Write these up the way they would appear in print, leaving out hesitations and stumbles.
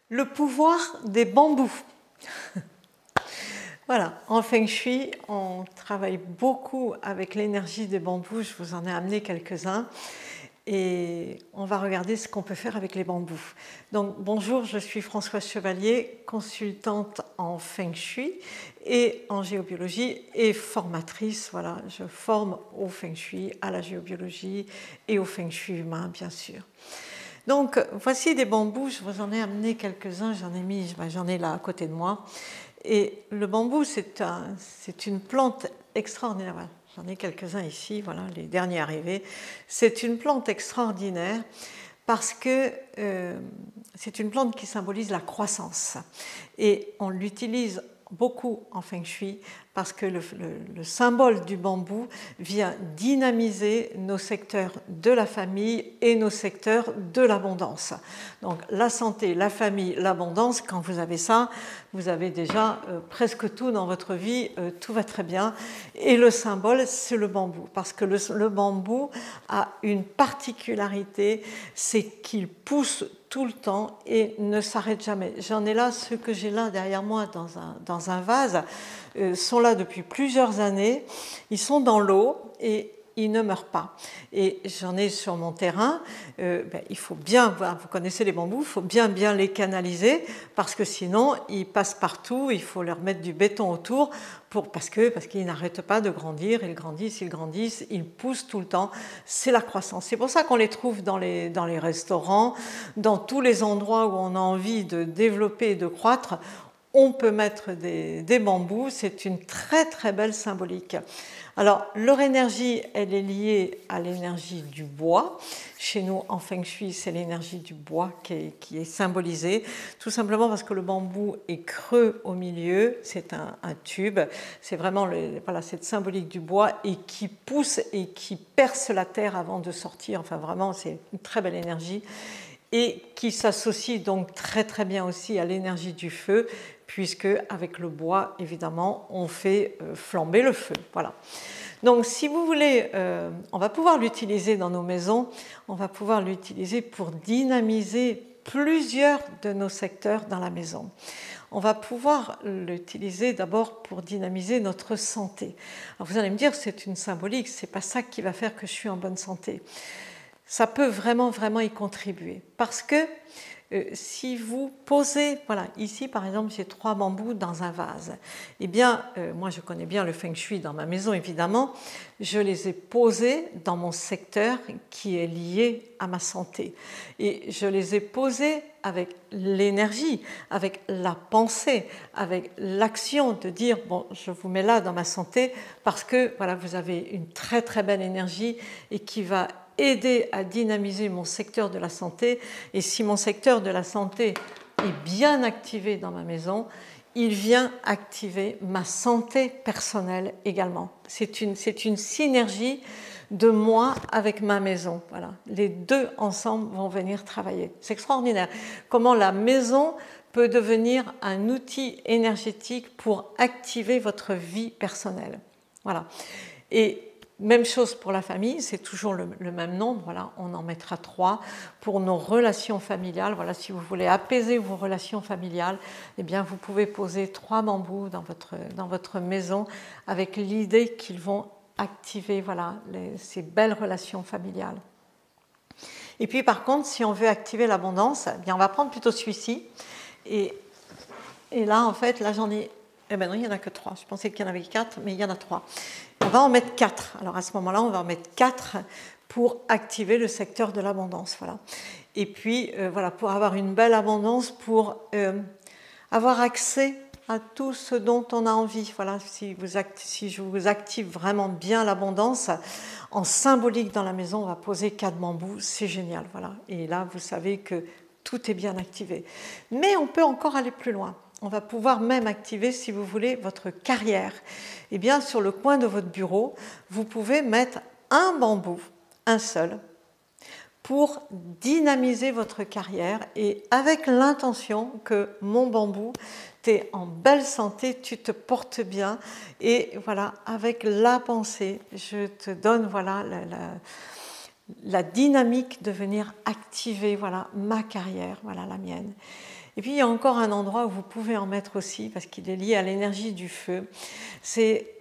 Le pouvoir des bambous. Voilà, en Feng Shui, on travaille beaucoup avec l'énergie des bambous. Je vous en ai amené quelques-uns. Et on va regarder ce qu'on peut faire avec les bambous. Donc bonjour, je suis Françoise Chevalier, consultante en Feng Shui et en géobiologie et formatrice. Voilà, je forme au Feng Shui, à la géobiologie et au Feng Shui humain, bien sûr. Donc voici des bambous, je vous en ai amené quelques-uns, j'en ai là à côté de moi. Et le bambou, c'est une plante extraordinaire. Voilà, j'en ai quelques-uns ici, voilà, les derniers arrivés. C'est une plante extraordinaire parce que c'est une plante qui symbolise la croissance. Et on l'utilise beaucoup en Feng Shui parce que le symbole du bambou vient dynamiser nos secteurs de la famille et nos secteurs de l'abondance. Donc la santé, la famille, l'abondance, quand vous avez ça, vous avez déjà presque tout dans votre vie, tout va très bien. Et le symbole, c'est le bambou, parce que le bambou a une particularité, c'est qu'il pousse tout le temps et ne s'arrête jamais. J'en ai là, ceux que j'ai là derrière moi dans un vase, sont là depuis plusieurs années. Ils sont dans l'eau et ils ne meurent pas. Et j'en ai sur mon terrain. Il faut bien, vous connaissez les bambous, il faut bien les canaliser parce que sinon ils passent partout. Il faut leur mettre du béton autour parce qu'ils n'arrêtent pas de grandir. Ils grandissent, ils poussent tout le temps. C'est la croissance. C'est pour ça qu'on les trouve dans les restaurants, dans tous les endroits où on a envie de développer et de croître. On peut mettre des bambous. C'est une très très belle symbolique. Alors, leur énergie, elle est liée à l'énergie du bois. Chez nous, en Feng Shui, c'est l'énergie du bois qui est symbolisée, tout simplement parce que le bambou est creux au milieu, c'est un tube, c'est vraiment cette symbolique du bois et qui pousse et qui perce la terre avant de sortir. Enfin, vraiment, c'est une très belle énergie et qui s'associe donc très très bien aussi à l'énergie du feu, puisque avec le bois, évidemment, on fait flamber le feu. Voilà. Donc, si vous voulez, on va pouvoir l'utiliser dans nos maisons, on va pouvoir l'utiliser pour dynamiser plusieurs de nos secteurs dans la maison. On va pouvoir l'utiliser d'abord pour dynamiser notre santé. Alors, vous allez me dire, c'est une symbolique, c'est pas ça qui va faire que je suis en bonne santé. Ça peut vraiment y contribuer parce que si vous posez, voilà, ici par exemple j'ai 3 bambous dans un vase, eh bien moi je connais bien le Feng Shui dans ma maison évidemment, je les ai posés dans mon secteur qui est lié à ma santé et je les ai posés avec l'énergie, avec la pensée, avec l'action de dire bon je vous mets là dans ma santé parce que voilà vous avez une très très belle énergie et qui va aider à dynamiser mon secteur de la santé. Et si mon secteur de la santé est bien activé dans ma maison, il vient activer ma santé personnelle également. C'est une synergie de moi avec ma maison. Voilà. Les deux ensemble vont venir travailler. C'est extraordinaire. Comment la maison peut devenir un outil énergétique pour activer votre vie personnelle. Voilà. Et même chose pour la famille, c'est toujours le même nombre, voilà, on en mettra 3 pour nos relations familiales. Voilà, si vous voulez apaiser vos relations familiales, eh bien, vous pouvez poser 3 bambous dans votre maison avec l'idée qu'ils vont activer voilà, ces belles relations familiales. Et puis par contre, si on veut activer l'abondance, eh bien, on va prendre plutôt celui-ci. Et là, en fait, là j'en ai... Eh bien non, il n'y en a que 3. Je pensais qu'il y en avait 4, mais il y en a 3. On va en mettre 4. Alors à ce moment-là, on va en mettre 4 pour activer le secteur de l'abondance. Voilà. Et puis, voilà, pour avoir une belle abondance, pour avoir accès à tout ce dont on a envie. Voilà, si je vous active vraiment bien l'abondance, en symbolique dans la maison, on va poser 4 bambous. C'est génial. Voilà. Et là, vous savez que tout est bien activé. Mais on peut encore aller plus loin. On va pouvoir même activer, si vous voulez, votre carrière. Eh bien, sur le coin de votre bureau, vous pouvez mettre un bambou, un seul, pour dynamiser votre carrière et avec l'intention que mon bambou, tu es en belle santé, tu te portes bien et voilà, avec la pensée, je te donne voilà la dynamique de venir activer voilà, ma carrière, voilà la mienne. Et puis il y a encore un endroit où vous pouvez en mettre aussi, parce qu'il est lié à l'énergie du feu. C'est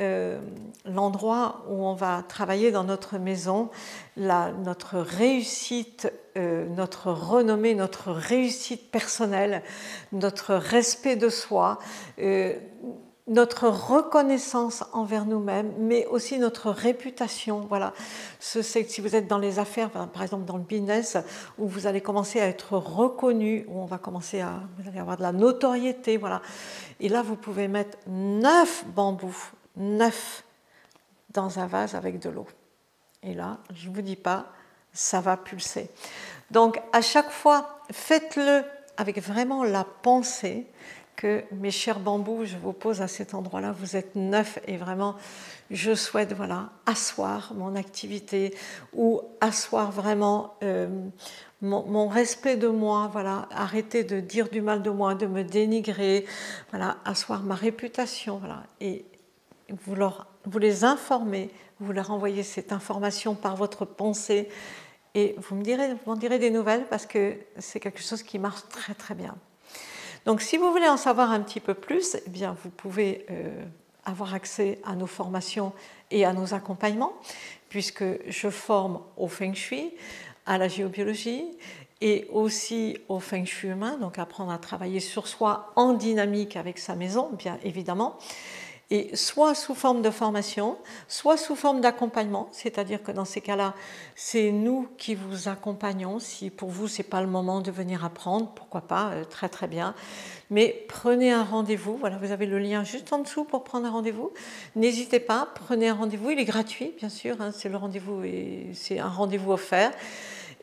l'endroit où on va travailler dans notre maison, notre réussite, notre renommée, notre réussite personnelle, notre respect de soi, notre reconnaissance envers nous-mêmes, mais aussi notre réputation. Voilà. C'est que si vous êtes dans les affaires, par exemple dans le business, où vous allez commencer à être reconnu, où vous allez avoir de la notoriété, voilà. Et là, vous pouvez mettre 9 bambous, 9 dans un vase avec de l'eau. Et là, je ne vous dis pas, ça va pulser. Donc, à chaque fois, faites-le avec vraiment la pensée que, mes chers bambous, je vous pose à cet endroit-là, vous êtes 9 et vraiment, je souhaite asseoir mon activité ou asseoir vraiment mon respect de moi, voilà, arrêter de dire du mal de moi, de me dénigrer, voilà, asseoir ma réputation, voilà, et vous les informez, vous leur envoyez cette information par votre pensée et vous m'en direz des nouvelles parce que c'est quelque chose qui marche très très bien. Donc si vous voulez en savoir un petit peu plus, eh bien, vous pouvez avoir accès à nos formations et à nos accompagnements, puisque je forme au Feng Shui, à la géobiologie et aussi au Feng Shui humain, donc apprendre à travailler sur soi en dynamique avec sa maison, bien évidemment. Et soit sous forme de formation, soit sous forme d'accompagnement, c'est-à-dire que dans ces cas-là, c'est nous qui vous accompagnons. Si pour vous, ce n'est pas le moment de venir apprendre, pourquoi pas, très très bien. Mais prenez un rendez-vous, voilà, vous avez le lien juste en dessous pour prendre un rendez-vous. N'hésitez pas, prenez un rendez-vous, il est gratuit, bien sûr, hein, c'est le rendez-vous et c'est un rendez-vous offert.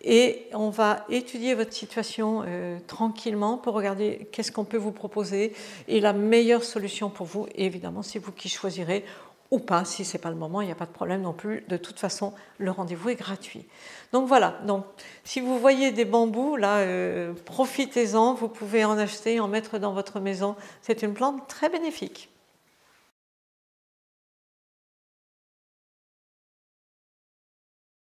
Et on va étudier votre situation tranquillement pour regarder qu'est-ce qu'on peut vous proposer et la meilleure solution pour vous. Et évidemment, c'est vous qui choisirez ou pas. Si ce n'est pas le moment, il n'y a pas de problème non plus. De toute façon, le rendez-vous est gratuit. Donc voilà, donc, si vous voyez des bambous, là, profitez-en. Vous pouvez en acheter, en mettre dans votre maison. C'est une plante très bénéfique.